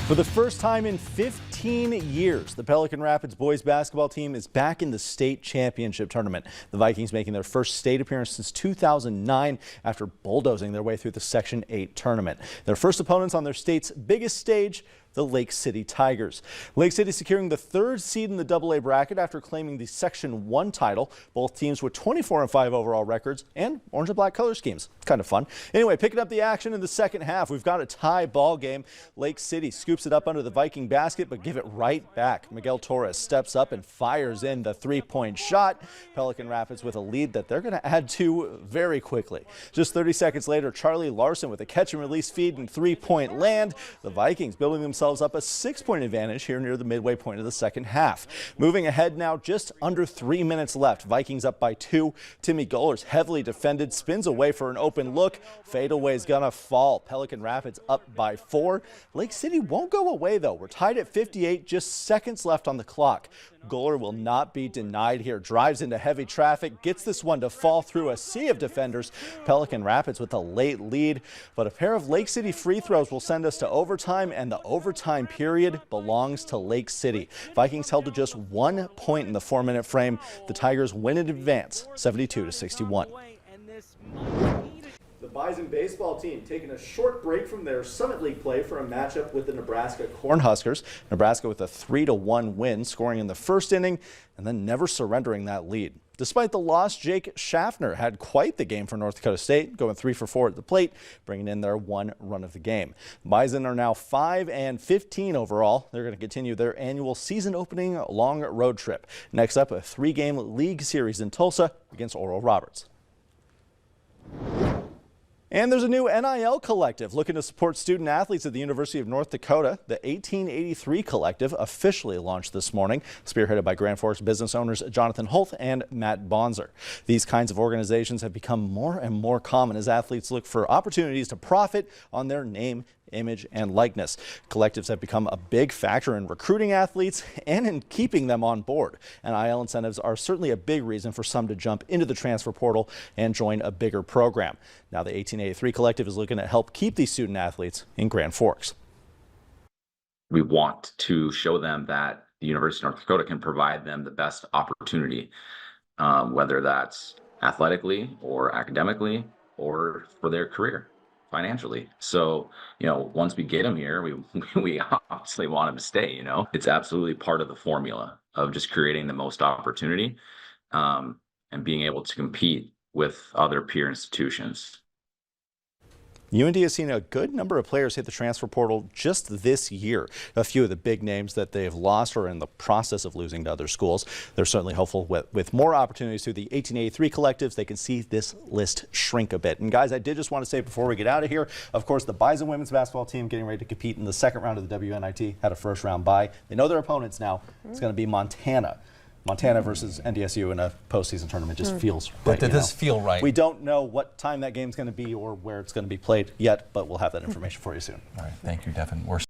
For the first time in 15 years, the Pelican Rapids boys basketball team is back in the state championship tournament. The Vikings making their first state appearance since 2009 after bulldozing their way through the Section 8 tournament. Their first opponents on their state's biggest stage, the Lake City Tigers. Lake City securing the third seed in the AA bracket after claiming the Section 1 title. Both teams with 24-5 overall records and orange and black color schemes. Kind of fun. Anyway, picking up the action in the second half, we've got a tie ball game. Lake City scoops it up under the Viking basket, but give it right back. Miguel Torres steps up and fires in the three-point shot. Pelican Rapids with a lead that they're going to add to very quickly. Just 30 seconds later, Charlie Larson with a catch and release feed and three-point land. The Vikings building themselves up a 6-point advantage here near the midway point of the second half. Moving ahead now, just under 3 minutes left. Vikings up by 2. Timmy Gollers, heavily defended, spins away for an open look. Fadeaway's gonna fall. Pelican Rapids up by 4. Lake City won't go away though. We're tied at 58, just seconds left on the clock. Goller will not be denied here. Drives into heavy traffic, gets this one to fall through a sea of defenders. Pelican Rapids with a late lead, but a pair of Lake City free throws will send us to overtime, and the overtime period belongs to Lake City. Vikings held to just 1 point in the 4-minute frame. The Tigers win in advance, 72-61. The Bison baseball team taking a short break from their Summit League play for a matchup with the Nebraska Cornhuskers. Nebraska with a 3-1 win, scoring in the first inning and then never surrendering that lead. Despite the loss, Jake Schaffner had quite the game for North Dakota State, going 3 for 4 at the plate, bringing in their 1 run of the game. Bison are now 5-15 overall. They're going to continue their annual season-opening long road trip. Next up, a 3-game league series in Tulsa against Oral Roberts. And there's a new NIL collective looking to support student athletes at the University of North Dakota. The 1883 Collective officially launched this morning, spearheaded by Grand Forks business owners Jonathan Holt and Matt Bonzer. These kinds of organizations have become more and more common as athletes look for opportunities to profit on their name, image, and likeness. Collectives have become a big factor in recruiting athletes and in keeping them on board. NIL incentives are certainly a big reason for some to jump into the transfer portal and join a bigger program. Now the 1883 Collective is looking to help keep these student athletes in Grand Forks. We want to show them that the University of North Dakota can provide them the best opportunity, whether that's athletically or academically or for their career financially. So, once we get them here, we obviously want them to stay. It's absolutely part of the formula of just creating the most opportunity and being able to compete with other peer institutions. UND has seen a good number of players hit the transfer portal just this year. A few of the big names that they've lost or in the process of losing to other schools. They're certainly hopeful with more opportunities through the 1883 collectives. They can see this list shrink a bit. And guys, I did just want to say before we get out of here, of course, the Bison women's basketball team getting ready to compete in the second round of the WNIT had a first round bye. They know their opponents now. It's going to be Montana. Montana versus NDSU in a postseason tournament just feels right. It does feel right. We don't know what time that game's going to be or where it's going to be played yet, but we'll have that information for you soon. All right, thank you, Devin.